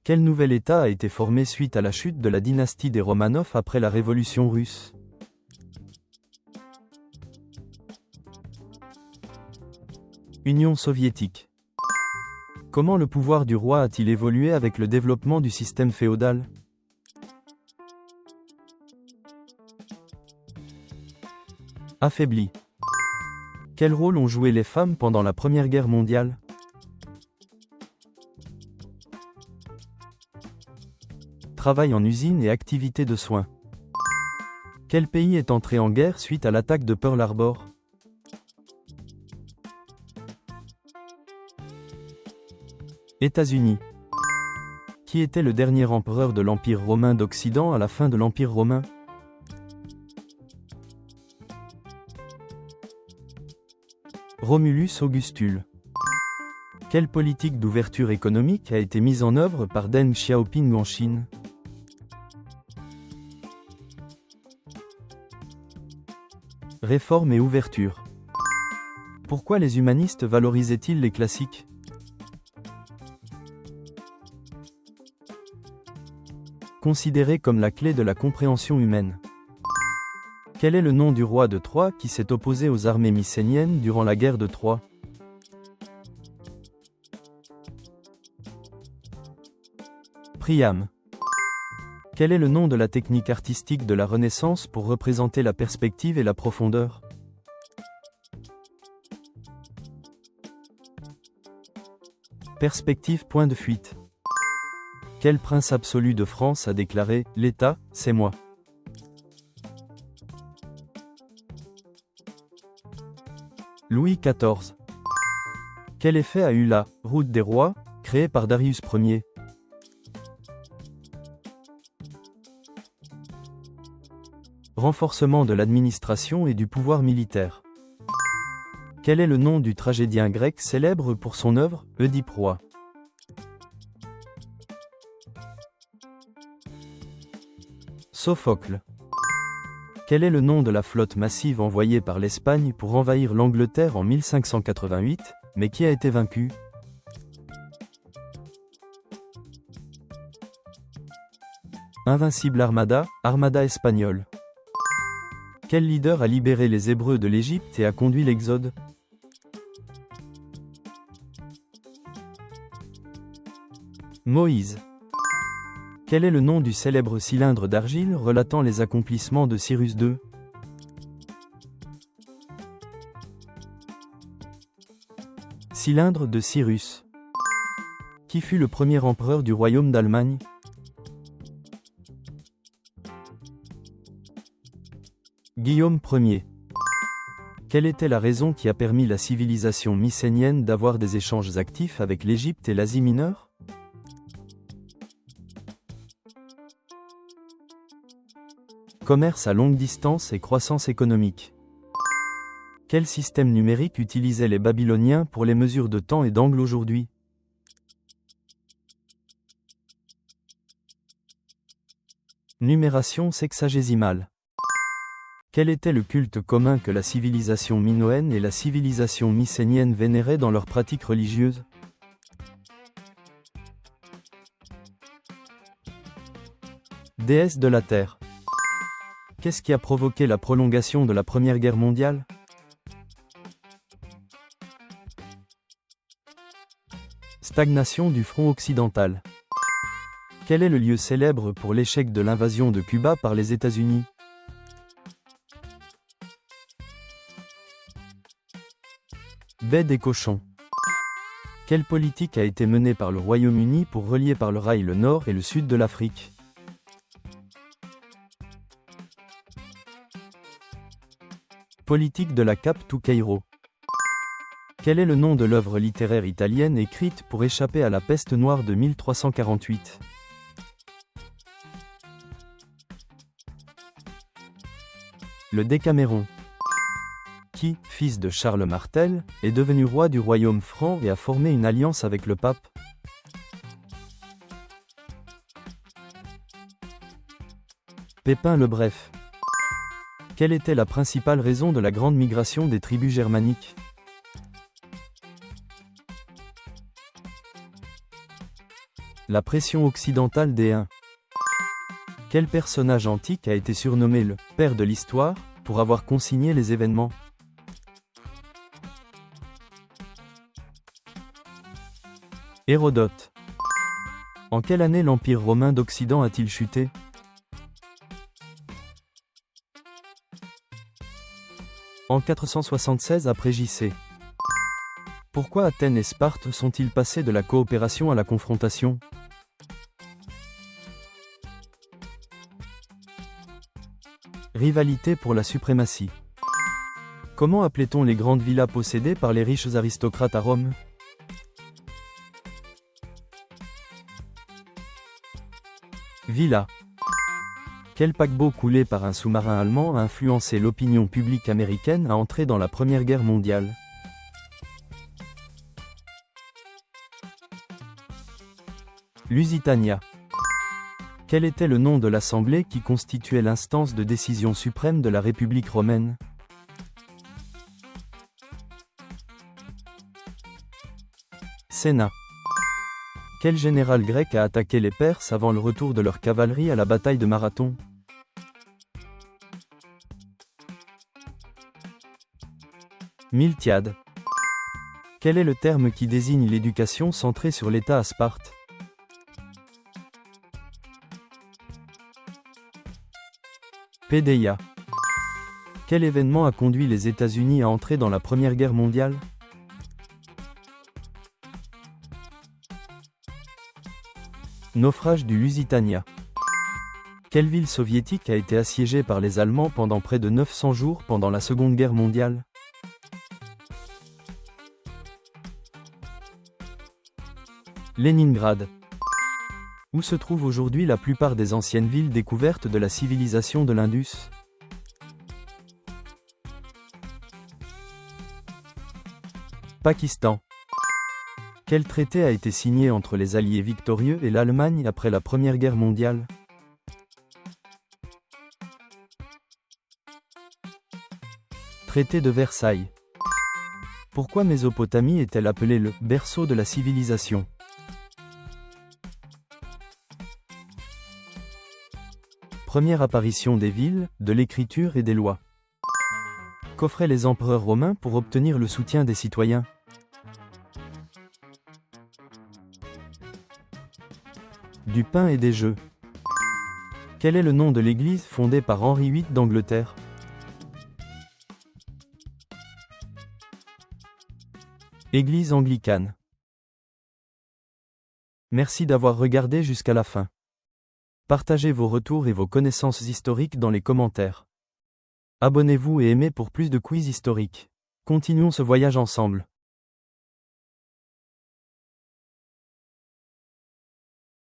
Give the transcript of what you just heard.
Quel nouvel État a été formé suite à la chute de la dynastie des Romanov après la Révolution russe? Union soviétique. Comment le pouvoir du roi a-t-il évolué avec le développement du système féodal? Affaibli. Quel rôle ont joué les femmes pendant la Première Guerre mondiale? Travail en usine et activités de soins. Quel pays est entré en guerre suite à l'attaque de Pearl Harbor? États-Unis. Qui était le dernier empereur de l'Empire romain d'Occident à la fin de l'Empire romain? Romulus Augustule. Quelle politique d'ouverture économique a été mise en œuvre par Deng Xiaoping en Chine? Réforme et ouverture. Pourquoi les humanistes valorisaient-ils les classiques? Considéré comme la clé de la compréhension humaine. Quel est le nom du roi de Troie qui s'est opposé aux armées mycéniennes durant la guerre de Troie? Priam. Quel est le nom de la technique artistique de la Renaissance pour représenter la perspective et la profondeur? Perspective. Point de fuite. Quel prince absolu de France a déclaré « L'État, c'est moi » ? Louis XIV. Quel effet a eu la « Route des rois » créée par Darius Ier? Renforcement de l'administration et du pouvoir militaire. Quel est le nom du tragédien grec célèbre pour son œuvre, Oedipe roi? Sophocle. Quel est le nom de la flotte massive envoyée par l'Espagne pour envahir l'Angleterre en 1588, mais qui a été vaincue? Invincible Armada, Armada espagnole. Quel leader a libéré les Hébreux de l'Égypte et a conduit l'Exode? Moïse. Quel est le nom du célèbre cylindre d'argile relatant les accomplissements de Cyrus II? Cylindre de Cyrus. Qui fut le premier empereur du royaume d'Allemagne? Guillaume Ier. Quelle était la raison qui a permis la civilisation mycénienne d'avoir des échanges actifs avec l'Égypte et l'Asie mineure? Commerce à longue distance et croissance économique. Quel système numérique utilisaient les Babyloniens pour les mesures de temps et d'angle aujourd'hui? Numération sexagésimale. Quel était le culte commun que la civilisation minoenne et la civilisation mycénienne vénéraient dans leurs pratiques religieuses? Déesse de la Terre. Qu'est-ce qui a provoqué la prolongation de la Première Guerre mondiale? Stagnation du front occidental. Quel est le lieu célèbre pour l'échec de l'invasion de Cuba par les États-Unis? Baie des Cochons. Quelle politique a été menée par le Royaume-Uni pour relier par le rail le nord et le sud de l'Afrique? Politique de la Cape to Cairo. Quel est le nom de l'œuvre littéraire italienne écrite pour échapper à la peste noire de 1348? Le Décaméron. Qui, fils de Charles Martel, est devenu roi du royaume franc et a formé une alliance avec le pape? Pépin le Bref. Quelle était la principale raison de la grande migration des tribus germaniques? La pression occidentale des Huns. Quel personnage antique a été surnommé le « père de l'histoire » pour avoir consigné les événements? Hérodote. En quelle année l'Empire romain d'Occident a-t-il chuté? En 476 après J.C. Pourquoi Athènes et Sparte sont-ils passés de la coopération à la confrontation? Rivalité pour la suprématie. Comment appelait-on les grandes villas possédées par les riches aristocrates à Rome? Villa. Quel paquebot coulé par un sous-marin allemand a influencé l'opinion publique américaine à entrer dans la Première Guerre mondiale? Lusitania. Quel était le nom de l'assemblée qui constituait l'instance de décision suprême de la République romaine? Sénat. Quel général grec a attaqué les Perses avant le retour de leur cavalerie à la bataille de Marathon? Miltiade. Quel est le terme qui désigne l'éducation centrée sur l'État à Sparte? Pédéia. Quel événement a conduit les États-Unis à entrer dans la Première Guerre mondiale? Naufrage du Lusitania. Quelle ville soviétique a été assiégée par les Allemands pendant près de 900 jours pendant la Seconde Guerre mondiale? Leningrad. Où se trouvent aujourd'hui la plupart des anciennes villes découvertes de la civilisation de l'Indus? Pakistan. Quel traité a été signé entre les Alliés victorieux et l'Allemagne après la Première Guerre mondiale? Traité de Versailles. Pourquoi Mésopotamie est-elle appelée le « berceau de la civilisation » ? Première apparition des villes, de l'écriture et des lois. Qu'offraient les empereurs romains pour obtenir le soutien des citoyens? Du pain et des jeux. Quel est le nom de l'église fondée par Henri VIII d'Angleterre? Église anglicane. Merci d'avoir regardé jusqu'à la fin. Partagez vos retours et vos connaissances historiques dans les commentaires. Abonnez-vous et aimez pour plus de quiz historiques. Continuons ce voyage ensemble.